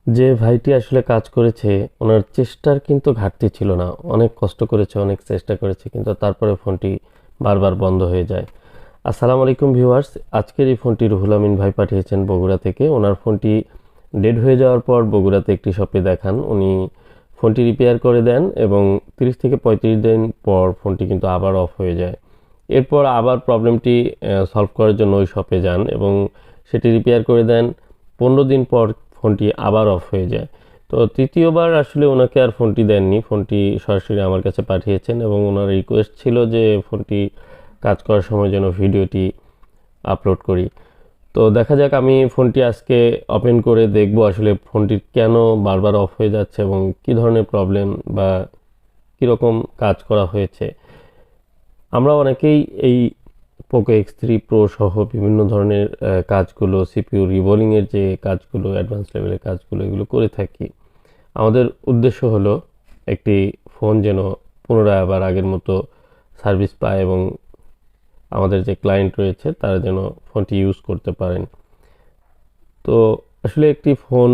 যে ভাইটি আসলে কাজ করেছে ওনার চেষ্টার কিন্তু ঘাটতি ছিল না। অনেক কষ্ট করেছে, অনেক চেষ্টা করেছে, কিন্তু তারপরে ফোনটি বারবার বন্ধ হয়ে যায়। আসসালামু আলাইকুম ভিউয়ার্স, আজকের এই ফোনটি রুহুল আমিন ভাই পাঠিয়েছেন বগুড়া থেকে। ওনার ফোনটি ডেড হয়ে যাওয়ার পর বগুড়াতে একটি শপে দেখান, উনি ফোনটি রিপেয়ার করে দেন এবং 30 থেকে 35 দিন পর ফোনটি কিন্তু আবার অফ হয়ে যায়। এরপর আবার প্রবলেমটি সলভ করার জন্য ওই শপে যান এবং সেটি রিপেয়ার করে দেন। 15 দিন পর ফোনটি আবার অফ হয়ে যায়। তো তৃতীয়বার আসলে ওনাকে আর ফোনটি দেননি, ফোনটি সরাসরি আমার কাছে পাঠিয়েছেন এবং ওনার রিকোয়েস্ট ছিল যে ফোনটি কাজ করার সময় যেন ভিডিওটি আপলোড করি। তো দেখা যাক, আমি ফোনটি আজকে ওপেন করে দেখব আসলে ফোনটি কেন বারবার অফ হয়ে যাচ্ছে এবং কী ধরনের প্রবলেম বা কীরকম কাজ করা হয়েছে। আমরা অনেকেই এই পোকো X3 Pro সহ বিভিন্ন ধরনের কাজগুলো, সিপিইউ রিবোলিংয়ের যে কাজগুলো, অ্যাডভান্স লেভেলের কাজগুলো, এগুলো করে থাকি। আমাদের উদ্দেশ্য হলো একটি ফোন যেন পুনরায় আবার আগের মতো সার্ভিস পায় এবং আমাদের যে ক্লায়েন্ট রয়েছে তারা যেন ফোনটি ইউজ করতে পারেন। তো আসলে একটি ফোন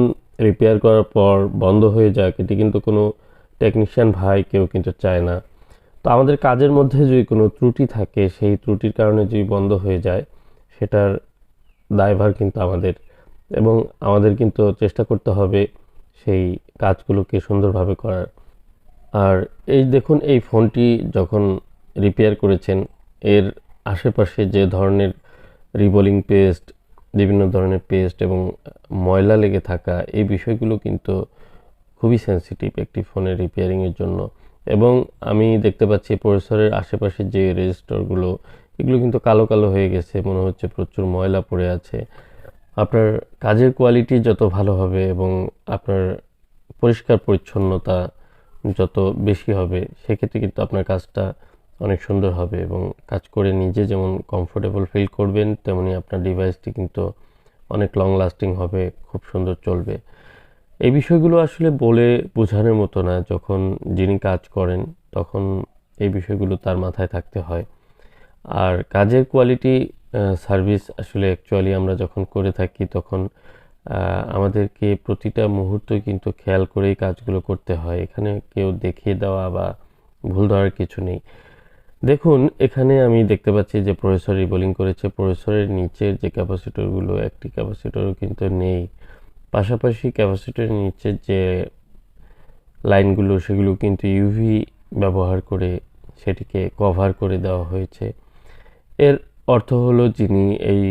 রিপেয়ার করার পর বন্ধ হয়ে যাক, এটি কিন্তু কোনো টেকনিশিয়ান ভাই কেউ কিন্তু চায় না। তো আমাদের কাজের মধ্যে যদি কোনো ত্রুটি থাকে, সেই ত্রুটির কারণে যদি বন্ধ হয়ে যায়, সেটার দায়ভার কিন্তু আমাদের, এবং আমাদের কিন্তু চেষ্টা করতে হবে সেই কাজগুলোকে সুন্দরভাবে করার। আর এই দেখুন, এই ফোনটি যখন রিপেয়ার করেছেন, এর আশেপাশে যে ধরনের রিবোলিং পেস্ট, বিভিন্ন ধরনের পেস্ট এবং ময়লা লেগে থাকা, এই বিষয়গুলো কিন্তু খুবই সেন্সিটিভ একটি ফোনের রিপেয়ারিংয়ের জন্য। এবং আমি দেখতে পাচ্ছি প্রসেসরের আশেপাশে যে রেজিস্টরগুলো, এগুলো কিন্তু কালো কালো হয়ে গেছে, মনে হচ্ছে প্রচুর ময়লা পড়ে আছে। আপনার কাজের কোয়ালিটি যত ভালো হবে এবং আপনার পরিষ্কার পরিচ্ছন্নতা যত বেশি হবে, সেক্ষেত্রে কিন্তু আপনার কাজটা অনেক সুন্দর হবে এবং কাজ করে নিজে যেমন কমফোর্টেবল ফিল করবেন, তেমনি আপনার ডিভাইসটি কিন্তু অনেক লং লাস্টিং হবে, খুব সুন্দর চলবে। এই বিষয়গুলো আসলে বলে বোঝানোর মতো না। যখন যিনি কাজ করেন তখন এই বিষয়গুলো তার মাথায় থাকতে হয়। আর কাজের কোয়ালিটি সার্ভিস আসলে অ্যাকচুয়ালি আমরা যখন করে থাকি তখন আমাদেরকে প্রতিটা মুহূর্ত কিন্তু খেয়াল করেই কাজগুলো করতে হয়। এখানে কেউ দেখিয়ে দেওয়া বা ভুল ধরার কিছু নেই। দেখুন, এখানে আমি দেখতে পাচ্ছি যে প্রসেসর রিবোলিং করেছে। প্রসেসরের নিচের যে ক্যাপাসিটরগুলো, একটি ক্যাপাসিটরও কিন্তু নেই। পাশাপাশি ক্যাপাসিটরের নিচের যে লাইনগুলো, সেগুলো কিন্তু ইউভি ব্যবহার করে সেটিকে কভার করে দেওয়া হয়েছে। এর অর্থ হলো, যিনি এই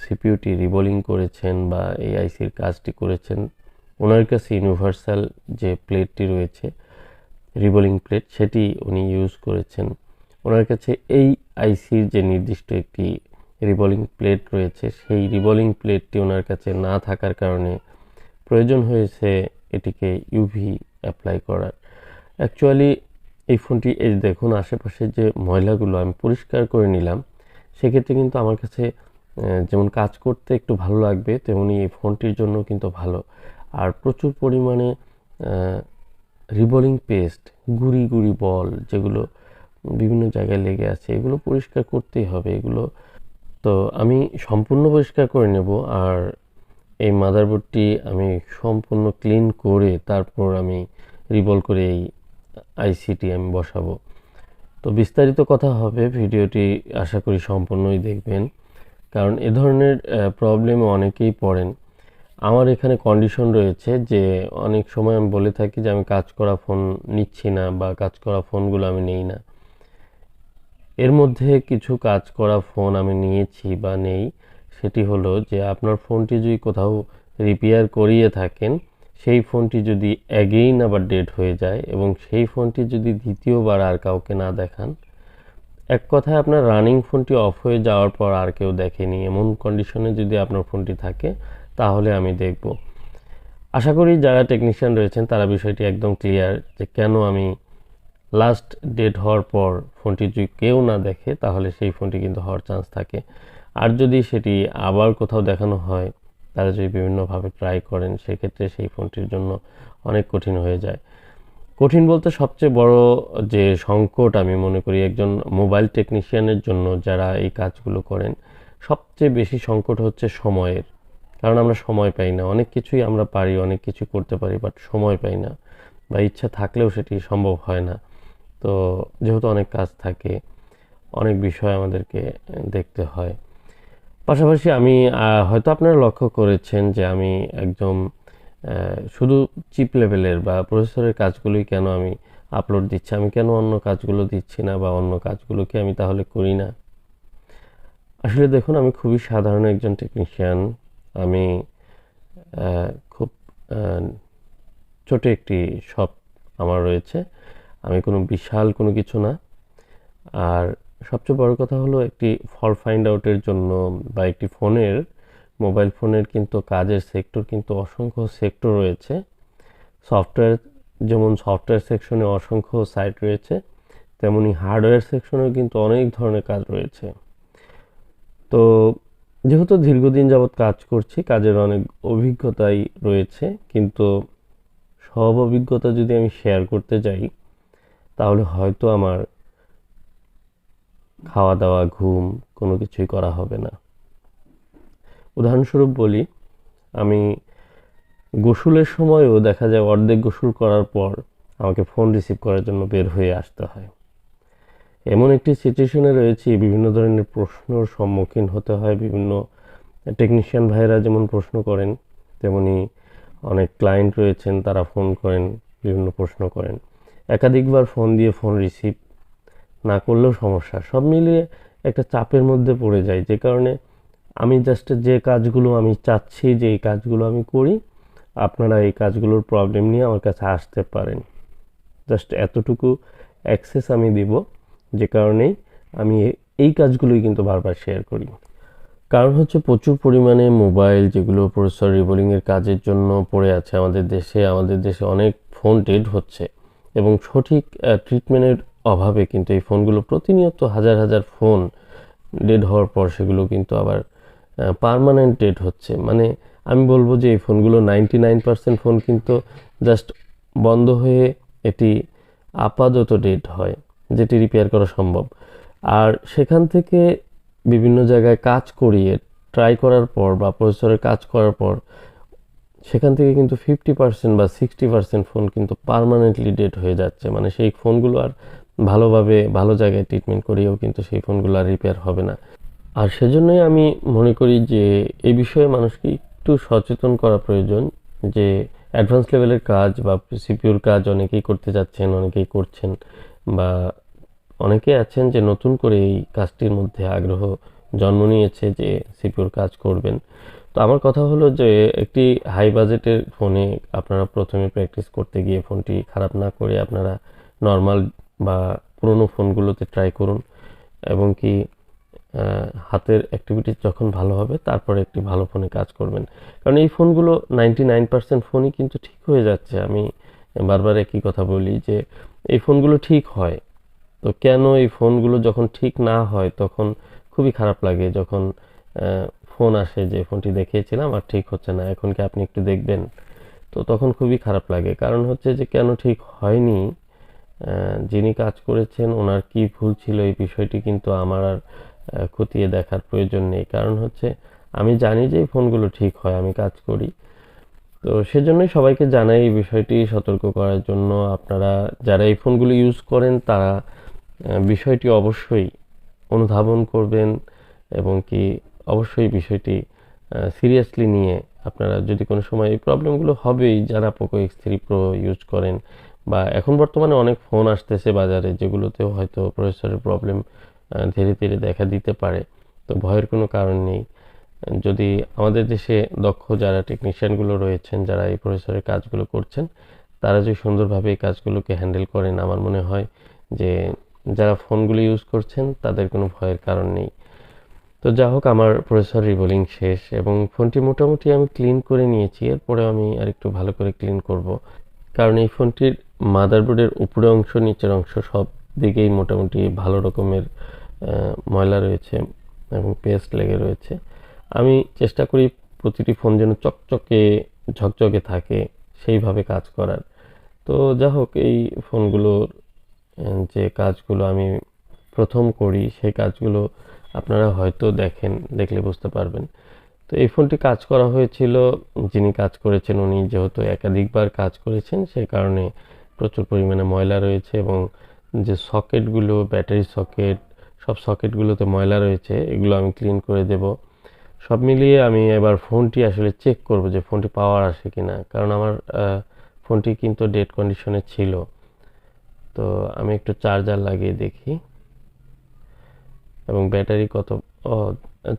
সিপিইউটি রিবোলিং করেছেন বা এই আইসির কাজটি করেছেন, ওনার কাছে ইউনিভার্সাল যে প্লেটটি রয়েছে, রিবোলিং প্লেট, সেটি উনি ইউজ করেছেন। ওনার কাছে এই আইসির যে নির্দিষ্ট একটি রিবোলিং প্লেট রয়েছে, সেই রিবোলিং প্লেটটি ওনার কাছে না থাকার কারণে প্রয়োজন হয়েছে এটিকে ইউভি অ্যাপ্লাই করার। অ্যাকচুয়ালি এই ফোনটি, এই দেখুন আশেপাশে যে ময়লাগুলো আমি পরিষ্কার করে নিলাম, সেক্ষেত্রে কিন্তু আমার কাছে যেমন কাজ করতে একটু ভালো লাগবে, তেমনি এই ফোনটির জন্য কিন্তু ভালো। আর প্রচুর পরিমাণে রিবোলিং পেস্ট, গুঁড়ি গুঁড়ি বল, যেগুলো বিভিন্ন জায়গায় লেগে আছে, এগুলো পরিষ্কার করতেই হবে। এগুলো তো আমি সম্পূর্ণ পরিষ্কার করে নেব। আর এই মাদারবোর্ডটি আমি সম্পূর্ণ ক্লিন করে তারপর আমি রিবল করে এই আইসিটি আমি বসাবো। তো বিস্তারিত কথা হবে, ভিডিওটি আশা করি সম্পূর্ণই দেখবেন, কারণ এ ধরনের প্রবলেমে অনেকেই পড়েন। আমার এখানে কন্ডিশন রয়েছে যে অনেক সময় আমি বলে থাকি যে আমি কাজ করা ফোন নিচ্ছি না বা কাজ করা ফোনগুলো আমি নেই না। এর মধ্যে কিছু কাজ করা ফোন আমি নিয়েছি বা নেই। সেটি হলো যে আপনার ফোনটি যদি কোথাও রিপেয়ার করিয়ে থাকেন, সেই ফোনটি যদি অ্যাগেইন আবার ডেড হয়ে যায় এবং সেই ফোনটি যদি দ্বিতীয়বার আর কাউকে না দেখান, এক কথায় আপনার রানিং ফোনটি অফ হয়ে যাওয়ার পর আর কেউ দেখেনি, এমন কন্ডিশনে যদি আপনার ফোনটি থাকে, তাহলে আমি দেখব। আশা করি যারা টেকনিশিয়ান রয়েছেন তারা বিষয়টি একদম ক্লিয়ার যে কেন আমি লাস্ট ডেট হওয়ার পর ফোনটি যদি কেউ না দেখে, তাহলে সেই ফোনটি কিন্তু হওয়ার চান্স থাকে। আর যদি সেটি আবার কোথাও দেখানো হয়, তারা যদি বিভিন্নভাবে ট্রাই করেন, সেক্ষেত্রে সেই ফোনটির জন্য অনেক কঠিন হয়ে যায়। কঠিন বলতে সবচেয়ে বড় যে সংকট আমি মনে করি একজন মোবাইল টেকনিশিয়ানের জন্য, যারা এই কাজগুলো করেন, সবচেয়ে বেশি সংকট হচ্ছে সময়ের। কারণ আমরা সময় পাই না। অনেক কিছুই আমরা পারি, অনেক কিছু করতে পারি, বাট সময় পাই না, বা ইচ্ছা থাকলেও সেটি সম্ভব হয় না। তো যেহেতু অনেক কাজ থাকে, অনেক বিষয় আমাদেরকে দেখতে হয়। পাশাপাশি আমি হয়তো আপনারা লক্ষ্য করেছেন যে আমি একদম শুধু চিপ লেভেলের বা প্রসেসরের কাজগুলোই কেন আমি আপলোড দিচ্ছি, আমি কেন অন্য কাজগুলো দিচ্ছি না, বা অন্য কাজগুলো কি আমি তাহলে করি না। আসলে দেখুন, আমি খুবই সাধারণ একজন টেকনিশিয়ান। আমি খুব আহ, ছোট একটি শপ আমার রয়েছে। আমি কোনো বিশাল কোনো কিছু না। আর সবচেয়ে বড় কথা হলো, একটি ফল্ট ফাইন্ড আউটের জন্য বা একটি মোবাইল ফোনের কিন্তু কাজের সেক্টর কিন্তু অসংখ্য সেক্টর রয়েছে। সফটওয়্যার, যেমন সফটওয়্যার সেকশনে অসংখ্য সাইট রয়েছে, তেমনি হার্ডওয়্যার সেকশনেও কিন্তু অনেক ধরনের কাজ রয়েছে। তো যেহেতু দীর্ঘদিন যাবৎ কাজ করছি, কাজের অনেক অভিজ্ঞতাই রয়েছে, কিন্তু সব অভিজ্ঞতা যদি আমি শেয়ার করতে যাই, তাহলে হয়তো আমার খাওয়া দাওয়া, ঘুম কোনো কিছুই করা হবে না। উদাহরণস্বরূপ বলি, আমি গোসলের সময়ও দেখা যায় অর্ধেক গোসল করার পর আমাকে ফোন রিসিভ করার জন্য বের হয়ে আসতে হয়। এমন একটি সিচুয়েশনে রয়েছি, বিভিন্ন ধরনের প্রশ্নর সম্মুখীন হতে হয়। বিভিন্ন টেকনিশিয়ান ভাইরা যেমন প্রশ্ন করেন, তেমনি অনেক ক্লায়েন্ট রয়েছেন, তারা ফোন করেন, বিভিন্ন প্রশ্ন করেন। একাধিকবার ফোন দিয়ে ফোন রিসিভ না করলেও সমস্যা। সব মিলিয়ে একটা চাপের মধ্যে পড়ে যায়, যে কারণে আমি জাস্ট যে কাজগুলো আমি চাচ্ছি যে এই কাজগুলো আমি করি, আপনারা এই কাজগুলোর প্রবলেম নিয়ে আমার কাছে আসতে পারেন, জাস্ট এতটুকু অ্যাক্সেস আমি দিব, যে কারণেই আমি এই কাজগুলোই কিন্তু বারবার শেয়ার করি। কারণ হচ্ছে, প্রচুর পরিমাণে মোবাইল যেগুলো প্রসেসর রিবোলিংয়ের কাজের জন্য পড়ে আছে আমাদের দেশে অনেক ফোন ডেড হচ্ছে, এবং সঠিক ট্রিটমেন্টের অভাবে কিন্তু এই ফোনগুলো প্রতিনিয়ত হাজার হাজার ফোন ডেড হওয়ার পর সেগুলো কিন্তু আবার পার্মানেন্ট ডেড হচ্ছে। মানে আমি বলবো যে এই ফোনগুলো 99% ফোন কিন্তু জাস্ট বন্ধ হয়ে এটি আপাতত ডেড হয়, যেটি রিপেয়ার করা সম্ভব। আর সেখান থেকে বিভিন্ন জায়গায় কাজ করিয়ে ট্রাই করার পর বা প্রসেসরের কাজ করার পর সেখান থেকে কিন্তু 50% বা 60% ফোন কিন্তু পার্মানেন্টলি ডেড হয়ে যাচ্ছে। মানে সেই ফোনগুলো আর ভালোভাবে ভালো জায়গায় ট্রিটমেন্ট করিয়েও কিন্তু সেই ফোনগুলো আর রিপেয়ার হবে না। আর সেজন্যই আমি মনে করি যে এই বিষয়ে মানুষকে একটু সচেতন করা প্রয়োজন, যে অ্যাডভান্স লেভেলের কাজ বা সিপিইউর কাজ অনেকেই করতে যাচ্ছেন, অনেকেই করছেন, বা অনেকে আছেন যে নতুন করে এই কাজটির মধ্যে আগ্রহ জন্ম নিয়েছে যে সিপিইউর কাজ করবেন। তো আমার কথা হলো যে একটি হাই বাজেটের ফোনে আপনারা প্রথমে প্র্যাকটিস করতে গিয়ে ফোনটি খারাপ না করে আপনারা নর্মাল বা পুরনো ফোনগুলোতে ট্রাই করুন, এবং কি হাতের অ্যাক্টিভিটিস যখন ভালো হবে তারপরে একটি ভালো ফোনে কাজ করবেন। কারণ এই ফোনগুলো 99% ফোনই কিন্তু ঠিক হয়ে যাচ্ছে। আমি বারবার একই কথা বলি যে এই ফোনগুলো ঠিক হয়, তো কেন এই ফোনগুলো যখন ঠিক না হয় তখন খুবই খারাপ লাগে, যখন ফোন আসে যে ফোনটি দেখিয়েছিলাম আর ঠিক হচ্ছে না, এখন কি আপনি একটু দেখবেন। তো তখন খুবই খারাপ লাগে, কারণ হচ্ছে যে কেন ঠিক হয়নি, যিনি কাজ করেছেন ওনার কি ভুল ছিল, এই বিষয়টি কিন্তু আমার আর খতিয়ে দেখার প্রয়োজন নেই। কারণ হচ্ছে আমি জানি যে এই ফোনগুলো ঠিক হয়, আমি কাজ করি। তো সেজন্যই সবাইকে জানাই এই বিষয়টি সতর্ক করার জন্য। আপনারা যারা এই ফোনগুলো ইউজ করেন তারা বিষয়টি অবশ্যই অনুধাবন করবেন, এবং কি অবশ্যই বিষয়টি সিরিয়াসলি নিয়ে আপনারা, যদি কোনো সময় এই প্রবলেমগুলো হবেই যারা পোকো X3 Pro ইউজ করেন, বা এখন বর্তমানে অনেক ফোন আসতেছে বাজারে যেগুলোতেও হয়তো প্রসেসরের প্রবলেম ধীরে ধীরে দেখা দিতে পারে। তো ভয়ের কোনো কারণ নেই। যদি আমাদের দেশে দক্ষ যারা টেকনিশিয়ানগুলো রয়েছেন, যারা এই প্রসেসরের কাজগুলো করছেন, তারা যদি সুন্দরভাবে এই কাজগুলোকে হ্যান্ডেল করেন, আমার মনে হয় যে যারা ফোনগুলো ইউজ করছেন তাদের কোনো ভয়ের কারণ নেই। তো যা হোক, আমার প্রসেসর রিবোলিং শেষ এবং ফোনটি মোটামুটি আমি ক্লিন করে নিয়েছি। এরপরে আমি আরেকটু ভালো করে ক্লিন করব, কারণ এই ফোনটির মাদারবোর্ডের উপরের অংশ, নিচের অংশ সব দিকেই মোটামুটি ভালো রকমের ময়লা রয়েছে এবং পেস্ট লেগে রয়েছে। আমি চেষ্টা করি প্রতিটি ফোন যেন চকচকে ঝকঝকে থাকে, সেইভাবে কাজ করার। তো যা হোক, এই ফোনগুলোর যে কাজগুলো আমি প্রথম করি সেই কাজগুলো আপনারা হয়তো দেখলে বুঝতে পারবেন। তো এই ফোনটি কাজ করা হয়েছিল, যিনি কাজ করেছেন উনি যেহেতু একাধিকবার কাজ করেছেন সেই কারণে প্রচুর পরিমাণে ময়লা রয়েছে, এবং যে সকেটগুলো, ব্যাটারি সকেট, সব সকেটগুলোতে ময়লা রয়েছে, এগুলো আমি ক্লিন করে দেব। সব মিলিয়ে আমি এবার ফোনটি আসলে চেক করব যে ফোনটি পাওয়ার আসে কিনা, কারণ আমার ফোনটি কিন্তু ডেড কন্ডিশনে ছিল। তো আমি একটু চার্জার লাগিয়ে দেখি এবং ব্যাটারি কত, ও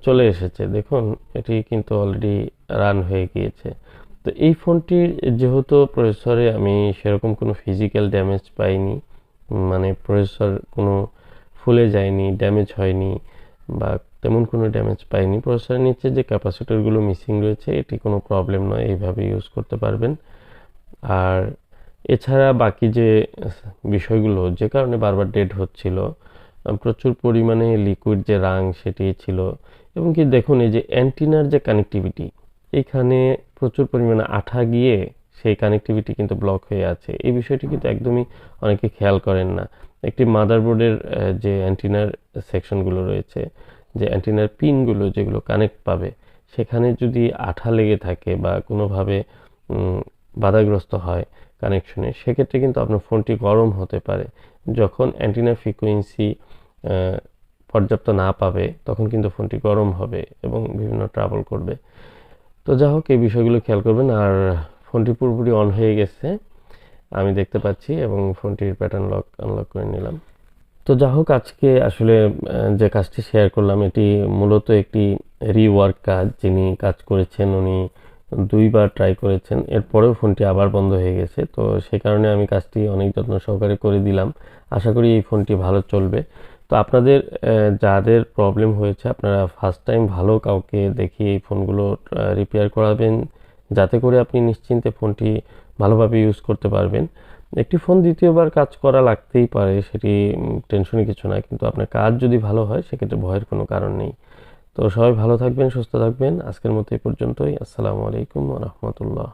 চলে এসেছে দেখুন, এটি কিন্তু অলরেডি রান হয়ে গিয়েছে। তো এই ফোনটির যেহেতু প্রসেসরে আমি সেরকম কোনো ফিজিক্যাল ড্যামেজ পাইনি, মানে প্রসেসর কোনো ফুলে যায়নি, ড্যামেজ হয়নি বা তেমন কোনো ড্যামেজ পাইনি। প্রসেসরের নিচে যে ক্যাপাসিটরগুলো মিসিং রয়েছে এটি কোনো প্রবলেম নয়, এইভাবে ইউজ করতে পারবেন। আর এছাড়া বাকি যে বিষয়গুলো যে কারণে বারবার ডেড হচ্ছিল, প্রচুর পরিমাণে লিকুইড যে রাং সেটি ছিল, এবং কি দেখুন এই যে অ্যান্টিনার যে কানেক্টিভিটি, এখানে প্রচুর পরিমাণে আঠা গিয়ে সেই কানেক্টিভিটি কিন্তু ব্লক হয়ে আছে। এই বিষয়টি কিন্তু একদমই অনেকে খেয়াল করেন না। একটি মাদারবোর্ডের যে অ্যান্টিনার সেকশনগুলো রয়েছে, যে অ্যান্টিনার পিনগুলো যেগুলো কানেক্ট পাবে, সেখানে যদি আঠা লেগে থাকে বা কোনোভাবে বাধাগ্রস্ত হয় কানেকশনে, সেক্ষেত্রে কিন্তু আপনার ফোনটি গরম হতে পারে। যখন অ্যান্টিনা ফ্রিকোয়েন্সি পর্যাপ্ত না পাবে তখন কিন্তু ফোনটি গরম হবে এবং বিভিন্ন ট্রাবল করবে। তো যা হোক, এই বিষয়গুলো খেয়াল করবেন। আর ফোনটি পুরোপুরি অন হয়ে গেছে আমি দেখতে পাচ্ছি, এবং ফোনটির প্যাটার্ন লক আনলক করে নিলাম। তো যা হোক, আজকে আসলে যে কাজটি শেয়ার করলাম এটি মূলত একটি রিওয়ার্ক কাজ। যিনি কাজ করেছেন উনি দুইবার ট্রাই করেছেন, এরপরেও ফোনটি আবার বন্ধ হয়ে গেছে। তো সেই কারণে আমি কাজটি অনেক যত্ন সহকারে করে দিলাম। আশা করি এই ফোনটি ভালো চলবে। তো আপনাদের যাদের প্রবলেম হয়েছে আপনারা ফার্স্ট টাইম ভালো কাউকে দেখিয়ে এই ফোনগুলো রিপেয়ার করাবেন, যাতে করে আপনি নিশ্চিন্তে ফোনটি ভালোভাবে ইউজ করতে পারবেন। একটি ফোন দ্বিতীয়বার কাজ করা লাগতেই পারে, সেটি টেনশনের কিছু না, কিন্তু আপনার কাজ যদি ভালো হয় সেক্ষেত্রে ভয়ের কোনো কারণ নেই। তো সবাই ভালো থাকবেন, সুস্থ থাকবেন। আজকের মতো এই পর্যন্তই। আসসালামু আলাইকুম ওয়া রাহমাতুল্লাহ।